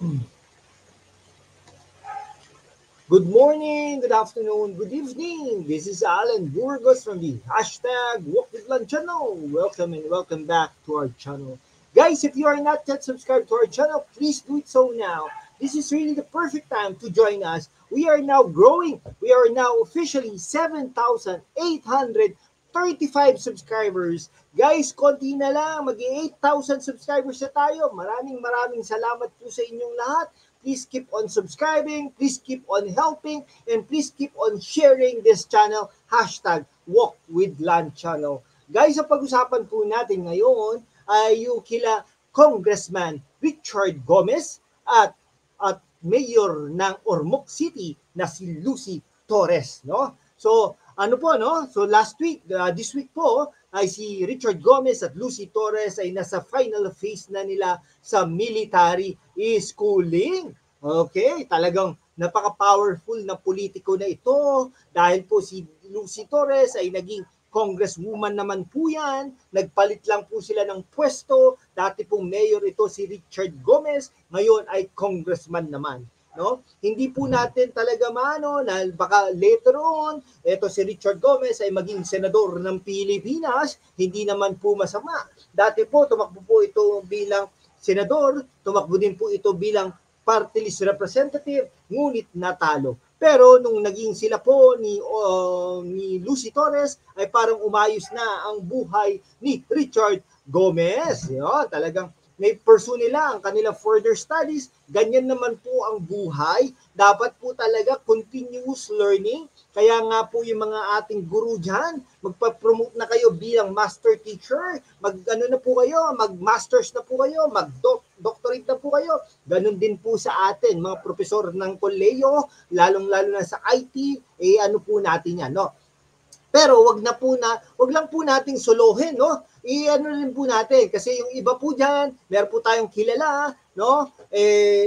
Good morning, good afternoon, good evening. This is Alan Burgos from the hashtag Walk with Lan channel. Welcome and welcome back to our channel. Guys, if you are not yet subscribed to our channel, please do it so now. This is really the perfect time to join us. We are now growing. We are now officially 7,835 subscribers. Guys, konti na lang. Mag-8,000 subscribers na tayo. Maraming salamat po sa inyong lahat. Please keep on subscribing, please keep on helping, and please keep on sharing this channel, hashtag Walk with Lan channel. Guys, ang pag-usapan po natin ngayon ay yung kila Congressman Richard Gomez at Mayor ng Ormoc City na si Lucy Torres, no? So, ano po, no? So last week, this week po, ay si Richard Gomez at Lucy Torres ay nasa final phase na nila sa military schooling. Okay, talagang napaka-powerful na politiko na ito dahil po si Lucy Torres ay naging congresswoman naman po yan. Nagpalit lang po sila ng pwesto. Dati pong mayor ito si Richard Gomez, ngayon ay congressman naman. No? Hindi po natin talaga maano na baka later on eto si Richard Gomez ay maging senador ng Pilipinas, hindi naman po masama. Dati po tumakbo po ito bilang senador, tumakbo din po ito bilang party list representative, ngunit natalo. Pero nung naging sila po ni Lucy Torres ay parang umayos na ang buhay ni Richard Gomez. Yun, talagang may pursue nila ang kanilang further studies. Ganyan naman po ang buhay. Dapat po talaga continuous learning. Kaya nga po yung mga ating guru dyan, magpa-promote na kayo bilang master teacher. Mag-ano na po kayo, mag-masters na po kayo, mag-doctorate na po kayo. Ganon din po sa atin, mga profesor ng koleyo, lalong-lalo na sa IT, ano po natin yan, no? Pero wag lang po nating solohin, no? I-ano rin po natin kasi yung iba po diyan, meron po tayong kilala, no?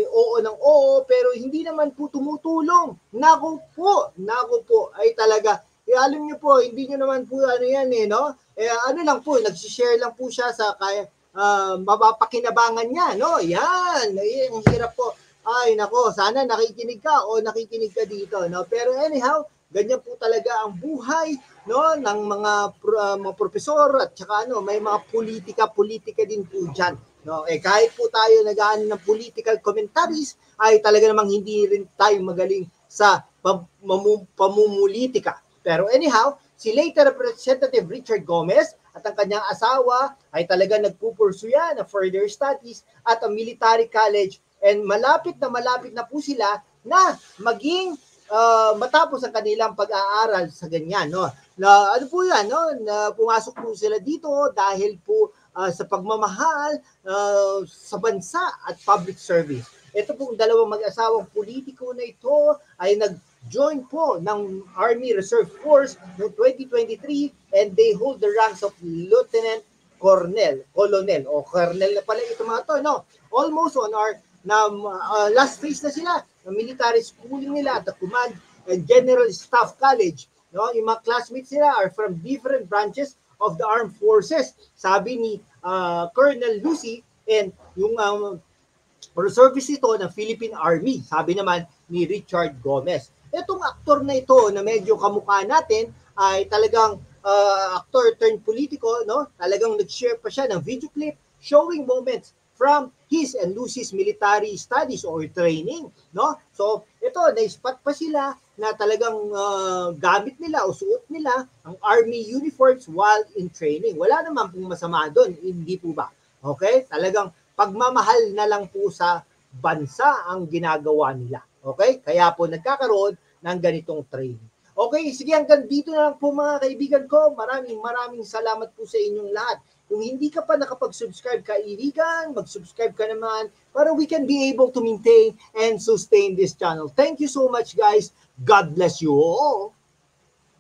Oo ng oo, pero hindi naman po tumutulong. Nako po ay talaga. Alam niyo po, hindi niyo naman po ano yan no? Ano lang po, nagsi-share lang po siya sa kaya mapapakinabangan niya, no? Yan, ang hirap po. Ay, nako, sana nakikinig ka o nakikinig ka dito, no? Pero anyhow, ganyan po talaga ang buhay, no, ng mga profesor at saka may mga politika din po diyan, no. Kahit po tayo nag-aano ng political commentaries ay talaga namang hindi rin tayo magaling sa pamumulitika. Pero anyhow, si late Representative Richard Gomez at ang kanyang asawa ay talaga nagpupursu yan na further studies at ang military college, and malapit na po sila na maging matapos ang kanilang pag-aaral sa ganyan, no? Na ano po 'yan, no? Na pumasok po sila dito dahil po sa pagmamahal sa bansa at public service. Ito pong dalawang mag-asawang politiko na ito ay nag-join po ng Army Reserve Force noong 2023, and they hold the ranks of Lieutenant Colonel na pala ito mga to, no? Almost on our last phase na sila ng military schooling nila at the Command and General Staff College. No? Yung mga classmates nila are from different branches of the armed forces. Sabi ni Colonel Lucy, and yung reservist ito ng Philippine Army. Sabi naman ni Richard Gomez. Itong aktor na ito na medyo kamukha natin ay talagang actor turned politiko, no? Talagang nag-share pa siya ng video clip showing moments from his and Lucy's military studies or training, no? So, ito, na-spot pa sila na talagang gamit nila o suot nila ang army uniforms while in training. Wala naman pong masama doon, hindi po ba? Okay? Talagang pagmamahal na lang po sa bansa ang ginagawa nila. Okay? Kaya po nagkakaroon ng ganitong training. Okay, sige, hanggang dito na lang po mga kaibigan ko. Maraming salamat po sa inyong lahat. Kung hindi ka pa nakapag-subscribe kaibigan, mag-subscribe ka naman para we can be able to maintain and sustain this channel. Thank you so much, guys. God bless you all.